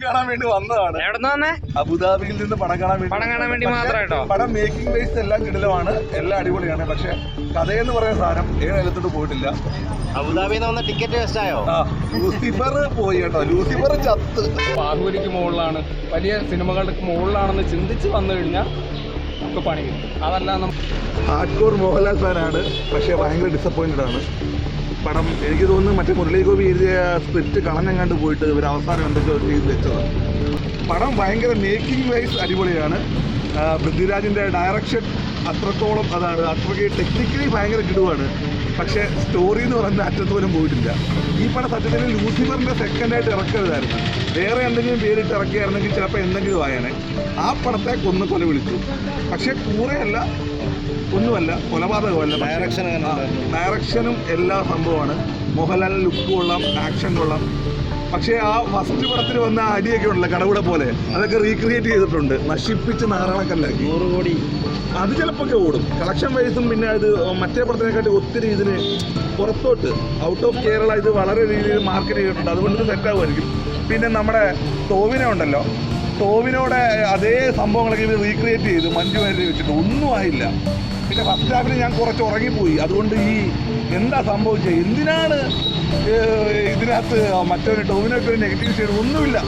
കാണാൻ വേണ്ടി വന്നതാണ്. അബുദാബിയിൽ നിന്ന് പടം കാണാൻ വേണ്ടി മാത്രമായിട്ടോ. പടം മേക്കിംഗ് വൈസ് എല്ലാം കിടിലമാണ്, എല്ലാം അടിപൊളിയാണ്. പക്ഷെ കഥയെന്ന് പറയുന്ന സാധനം ഏഴെടുത്തോട്ട് പോയിട്ടില്ല. അബുദാബിയിൽ നിന്ന് ടിക്കറ്റ് വേസ്റ്റ് ആയോ? ലൂസിഫർ പോയി കേട്ടോ. ലൂസിഫർ ചത്ത്. ബാഹുബലിക്ക് മുകളിലാണ്, വലിയ സിനിമകൾക്ക് മുകളിലാണെന്ന് ചിന്തിച്ച് വന്നു കഴിഞ്ഞാൽ നമുക്ക് പണി കിട്ടും. അതല്ല ഹാർഡ് കോർ മോഹൻലാൽ ഫാനാണ്, പക്ഷേ ഭയങ്കര ഡിസപ്പോയിന്റഡ് ആണ്. പടം എനിക്ക് തോന്നുന്നു മറ്റേ മുരളി ഗോപി എഴുതിയ സ്ക്രിപ്റ്റ് കളഞ്ഞങ്ങാണ്ട് പോയിട്ട് ഇവർ അവസാനം എന്തൊക്കെയോ ചെയ്ത് വെച്ചതാണ്. പടം ഭയങ്കര മേക്കിംഗ് വൈസ് അടിപൊളിയാണ്. പൃഥ്വിരാജിൻ്റെ ഡയറക്ഷൻ അത്രത്തോളം അതാണ്, അത്രയ്ക്ക് ടെക്നിക്കലി ഭയങ്കര കിടുവാണ്. പക്ഷേ സ്റ്റോറി എന്ന് പറയുന്ന അറ്റത്ത് പോലും പോയിട്ടില്ല. ഈ പടം സത്യത്തിൽ ലൂസിഫറിൻ്റെ സെക്കൻഡായിട്ട് ഇറക്കരുതായിരുന്നു. വേറെ എന്തെങ്കിലും പേരിട്ട് ഇറക്കിയായിരുന്നെങ്കിൽ ചിലപ്പോൾ എന്തെങ്കിലും ആയേനെ. ആ പടത്തെ കൊല വിളിച്ചു. പക്ഷേ കൂറയല്ല, ഒന്നുമല്ല, കൊലപാതകമല്ല. ഡയറക്ഷനും എല്ലാ സംഭവമാണ്. മോഹൻലാൽ ലുക്ക് കൊള്ളാം, ആക്ഷൻ കൊള്ളാം. പക്ഷേ ആ ഫസ്റ്റ് പടത്തിൽ വന്ന അടിയൊക്കെ ഉണ്ടല്ലോ കടവുട പോലെ, അതൊക്കെ റീക്രിയേറ്റ് ചെയ്തിട്ടുണ്ട്. നശിപ്പിച്ച് നാറാണക്കല്ലാക്കി 100 കോടി അത് ചിലപ്പോൾ ഓടും കളക്ഷൻ വൈസും. പിന്നെ ഇത് മറ്റേ പടത്തിനെക്കാട്ടി ഒത്തിരി ഇതിന് പുറത്തോട്ട് ഔട്ട് ഓഫ് കേരള ഇത് വളരെ രീതിയിൽ മാർക്കറ്റ് ചെയ്തിട്ടുണ്ട്. അതുകൊണ്ട് ഇത് സെറ്റാകുമായിരിക്കും. പിന്നെ നമ്മുടെ ടോവിനോ ഉണ്ടല്ലോ, ടോവിനോടെ അതേ സംഭവങ്ങളൊക്കെ ഇവർ റീക്രിയേറ്റ് ചെയ്തു മഞ്ജു വാര്യരെ വെച്ചിട്ട്. ഒന്നും ആയില്ല. പിന്നെ ഫസ്റ്റ് ഹാഫിൽ ഞാൻ കുറച്ച് ഉറങ്ങിപ്പോയി. അതുകൊണ്ട് ഈ എന്താ സംഭവിച്ചത്, എന്തിനാണ് ഇതിനകത്ത് മറ്റൊരു ടോവിനൊക്കെ ഒരു നെഗറ്റീവ് ഷെയ്ഡ് ഒന്നുമില്ല.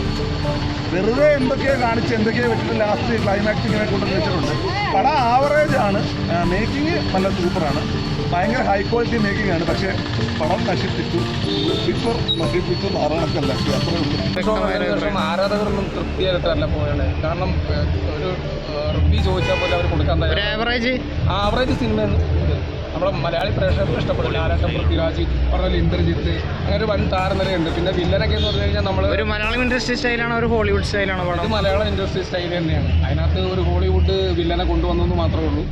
വെറുതെ എന്തൊക്കെയോ കാണിച്ച് എന്തൊക്കെയോ വെച്ചിട്ട് ലാസ്റ്റ് ക്ലൈമാക്സ് ഇങ്ങനെ കൊണ്ടുവന്ന് വെച്ചിട്ടുണ്ട്. പടം ആവറേജ് ആണ്. മേക്കിങ് നല്ല സൂപ്പറാണ്, ഭയങ്കര ഹൈ ക്വാളിറ്റി മേക്കിംഗ് ആണ്. പക്ഷേ പടം നശിപ്പിച്ചു നാറാണക്കല്ലാക്കി. അത്രയും ആരാധകരൊന്നും തൃപ്തിയായിട്ടല്ല പോയത്. കാരണം ഒരു റിവ്യൂ ചോദിച്ചാൽ പോലെ അവർ കൊടുക്കാൻ ആവറേജ് സിനിമ നമ്മുടെ മലയാളി പ്രേക്ഷകർക്ക് ഇഷ്ടപ്പെടില്ല. ആരാട്ടം, പൃഥ്വിരാജ്, പറഞ്ഞ ഇന്ദ്രജിത്ത്, അങ്ങനെ ഒരു വൻ താരനിരയുണ്ട്. പിന്നെ വില്ലനൊക്കെ എന്ന് പറഞ്ഞു കഴിഞ്ഞാൽ നമ്മൾ ഒരു മലയാളം ഇൻഡസ്ട്രി സ്റ്റൈലാണോ ഒരു ഹോളിവുഡ് സ്റ്റൈലാണോ പടം? മലയാളം ഇൻഡസ്ട്രി സ്റ്റൈൽ തന്നെയാണ്. അതിനകത്ത് ഒരു ഹോളിവുഡ് വില്ലനെ കൊണ്ടുവന്നെന്ന് മാത്രമേ ഉള്ളൂ.